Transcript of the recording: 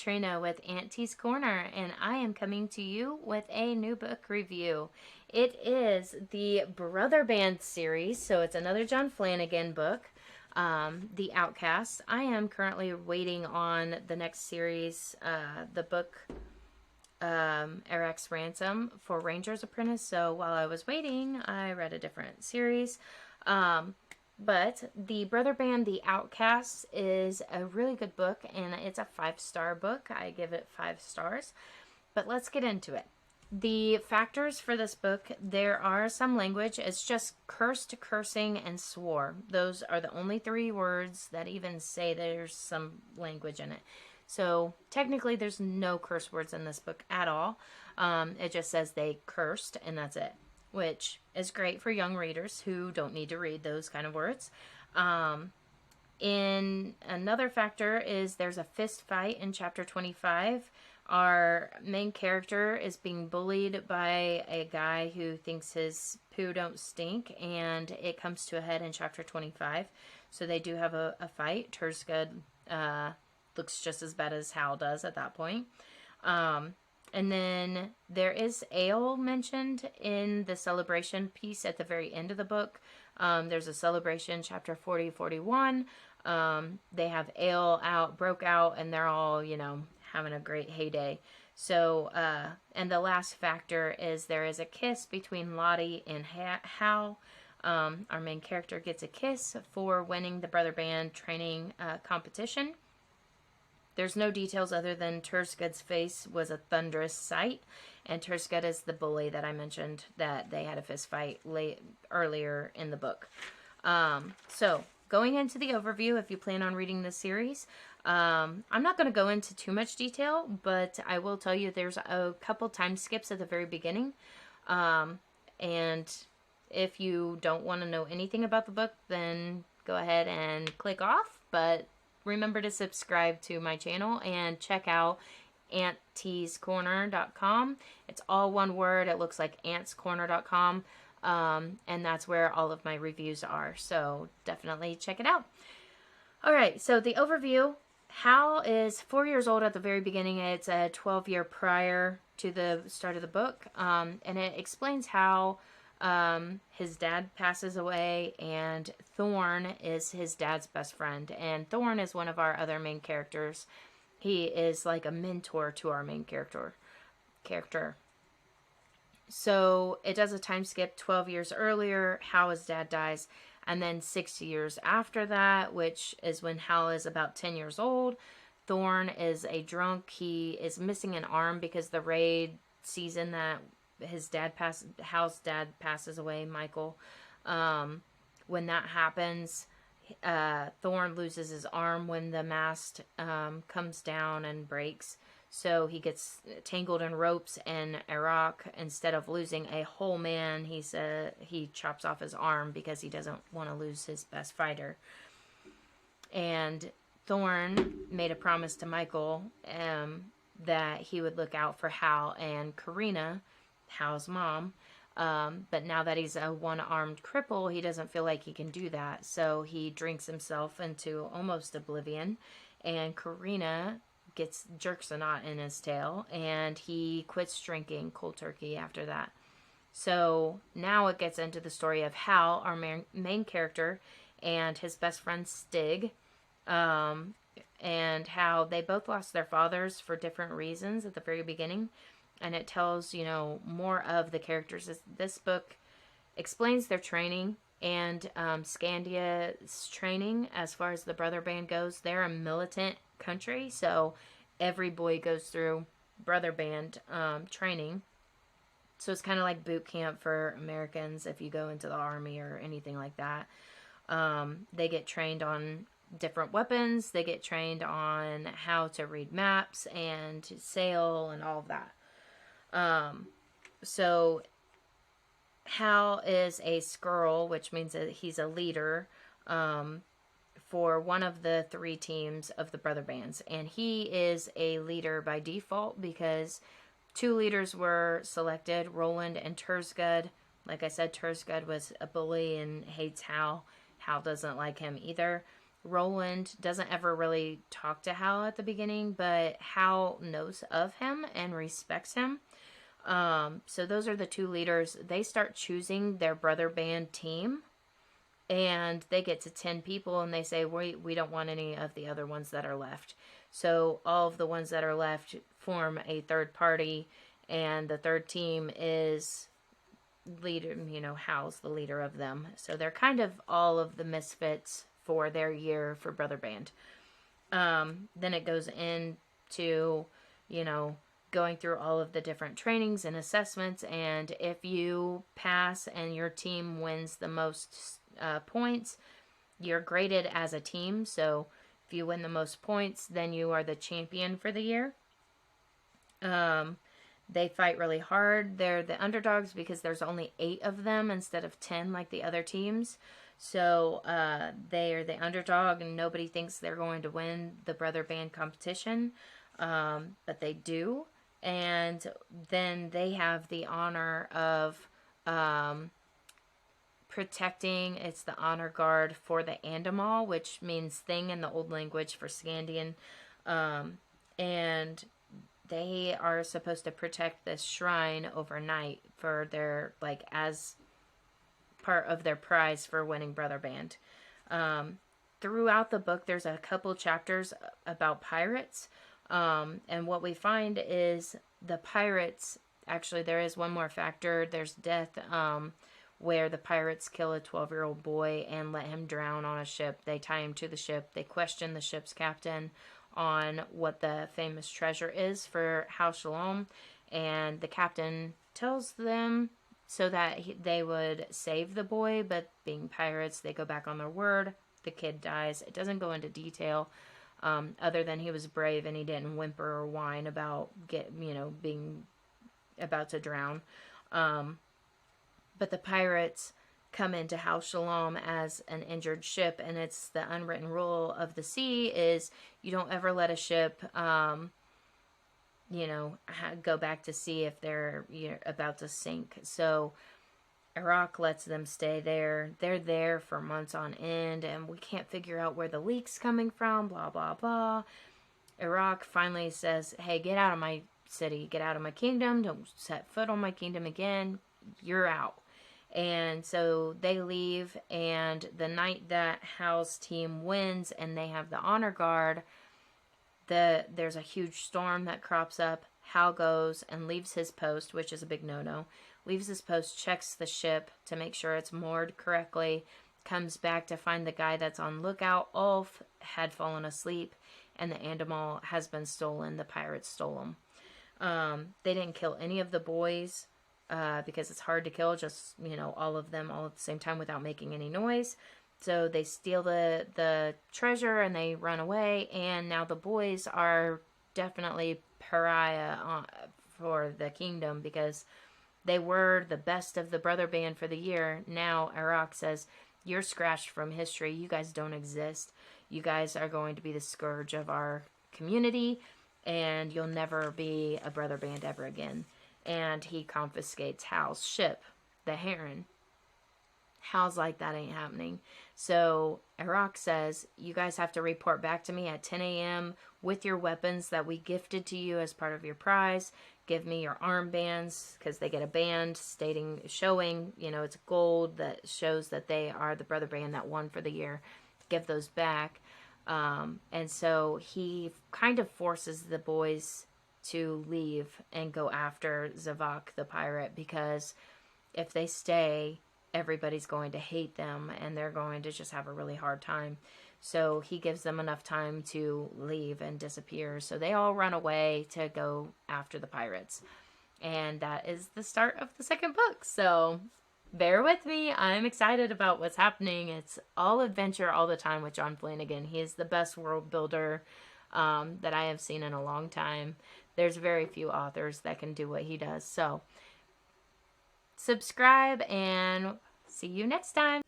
Katrina with Auntie's Corner, and I am coming to you with a new book review. It is the Brotherband series, so it's another John Flanagan book, The Outcasts. I am currently waiting on the next series, the book Eric's Ransom for Ranger's Apprentice, so while I was waiting, I read a different series. But the Brotherband, The Outcasts is a really good book, and it's a 5-star book. I give it 5 stars. But let's get into it. The factors for this book, there are some language. It's just cursed, cursing, and swore. Those are the only 3 words that even say there's some language in it. So technically there's no curse words in this book at all. It just says they cursed, and that's it, which is great for young readers who don't need to read those kind of words. In another factor is there's a fist fight in chapter 25. Our main character is being bullied by a guy who thinks his poo don't stink, and it comes to a head in chapter 25. So they do have a fight. Tersgud looks just as bad as Hal does at that point. And then there is ale mentioned in the celebration piece at the very end of the book. There's a celebration, chapter 40, 41. They have ale out, broke out, and they're all, having a great heyday. So, and the last factor is there is a kiss between Lottie and Hal. Our main character gets a kiss for winning the Brotherband training competition. There's no details other than Tersgud's face was a thunderous sight, and Tersgud is the bully that I mentioned that they had a fist fight earlier in the book. So, going into the overview, if you plan on reading this series, I'm not going to go into too much detail, but I will tell you there's a couple time skips at the very beginning, and if you don't want to know anything about the book, then go ahead and click off, but remember to subscribe to my channel and check out auntiescorner.com. It's all one word. It looks like antscorner.com. And that's where all of my reviews are. So definitely check it out. All right. So the overview. Hal is 4 years old at the very beginning. It's a 12-year prior to the start of the book. And it explains how his dad passes away, and Thorn is his dad's best friend, and Thorn is one of our other main characters. He is like a mentor to our main character. So it does a time skip 12 years earlier, how his dad dies, and then 6 years after that, which is when Hal is about 10 years old. Thorn is a drunk. He is missing an arm because the raid season that Hal's dad passes away, Michael. When that happens, Thorn loses his arm when the mast comes down and breaks. So he gets tangled in ropes in Iraq. Instead of losing a whole man, he chops off his arm because he doesn't want to lose his best fighter. And Thorn made a promise to Michael that he would look out for Hal and Karina, Hal's mom, but now that he's a one-armed cripple, he doesn't feel like he can do that, so he drinks himself into almost oblivion, and Karina jerks a knot in his tail, and he quits drinking cold turkey after that. So now it gets into the story of Hal, our main character, and his best friend Stig, and how they both lost their fathers for different reasons at the very beginning. And it tells, more of the characters. This book explains their training and Scandia's training as far as the Brotherband goes. They're a militant country, so every boy goes through Brotherband training. So it's kind of like boot camp for Americans if you go into the army or anything like that. They get trained on different weapons. They get trained on how to read maps and to sail and all of that. So Hal is a Skrull, which means that he's a leader, for one of the 3 teams of the Brotherbands. And he is a leader by default because 2 leaders were selected, Roland and Tersgud. Like I said, Tersgud was a bully and hates Hal. Hal doesn't like him either. Roland doesn't ever really talk to Hal at the beginning, but Hal knows of him and respects him. So those are the two leaders. They start choosing their Brotherband team, and they get to 10 people, and they say, we don't want any of the other ones that are left. So all of the ones that are left form a third party, and the third team is leader, Hal's the leader of them. So they're kind of all of the misfits for their year for Brotherband. Then it goes into, going through all of the different trainings and assessments, and if you pass and your team wins the most points, you're graded as a team. So if you win the most points, then you are the champion for the year. They fight really hard. They're the underdogs because there's only 8 of them instead of 10 like the other teams. So they are the underdog, and nobody thinks they're going to win the Brotherband competition, but they do. And then they have the honor of protecting. It's the honor guard for the Andamal, which means thing in the old language for Scandian, and they are supposed to protect this shrine overnight for their, as part of their prize for winning Brotherband. Throughout the book, there's a couple chapters about pirates, and what we find is the pirates, actually there is one more factor, there's death, where the pirates kill a 12-year-old boy and let him drown on a ship. They tie him to the ship. They question the ship's captain on what the famous treasure is for House Shalom, and the captain tells them so that they would save the boy, but being pirates, they go back on their word. The kid dies. It doesn't go into detail, other than he was brave and he didn't whimper or whine about being about to drown. But the pirates come into House Shalom as an injured ship, and it's the unwritten rule of the sea is you don't ever let a ship, go back to sea if they're about to sink. So Iraq lets them stay there. They're there for months on end, and we can't figure out where the leak's coming from, blah, blah, blah. Iraq finally says, hey, get out of my city, get out of my kingdom, don't set foot on my kingdom again, you're out. And so they leave, and the night that Hal's team wins and they have the honor guard, there's a huge storm that crops up. Hal goes and leaves his post, which is a big no-no. Leaves his post, checks the ship to make sure it's moored correctly, comes back to find the guy that's on lookout. Ulf had fallen asleep, and the Andamal has been stolen. The pirates stole them. They didn't kill any of the boys, because it's hard to kill just, all of them all at the same time without making any noise. So they steal the treasure and they run away, and now the boys are definitely pariah for the kingdom because they were the best of the Brotherband for the year. Now Iraq says, you're scratched from history. You guys don't exist. You guys are going to be the scourge of our community, and you'll never be a Brotherband ever again. And he confiscates Hal's ship, the Heron. Hal's like, that ain't happening. So Iraq says, you guys have to report back to me at 10 a.m. with your weapons that we gifted to you as part of your prize. Give me your armbands, because they get a band showing, it's gold that shows that they are the Brotherband that won for the year. Give those back. And so he kind of forces the boys to leave and go after Zavok the pirate, because if they stay, everybody's going to hate them and they're going to just have a really hard time. So he gives them enough time to leave and disappear. So they all run away to go after the pirates. And that is the start of the second book. So bear with me. I'm excited about what's happening. It's all adventure all the time with John Flanagan. He is the best world builder that I have seen in a long time. There's very few authors that can do what he does. So subscribe and see you next time.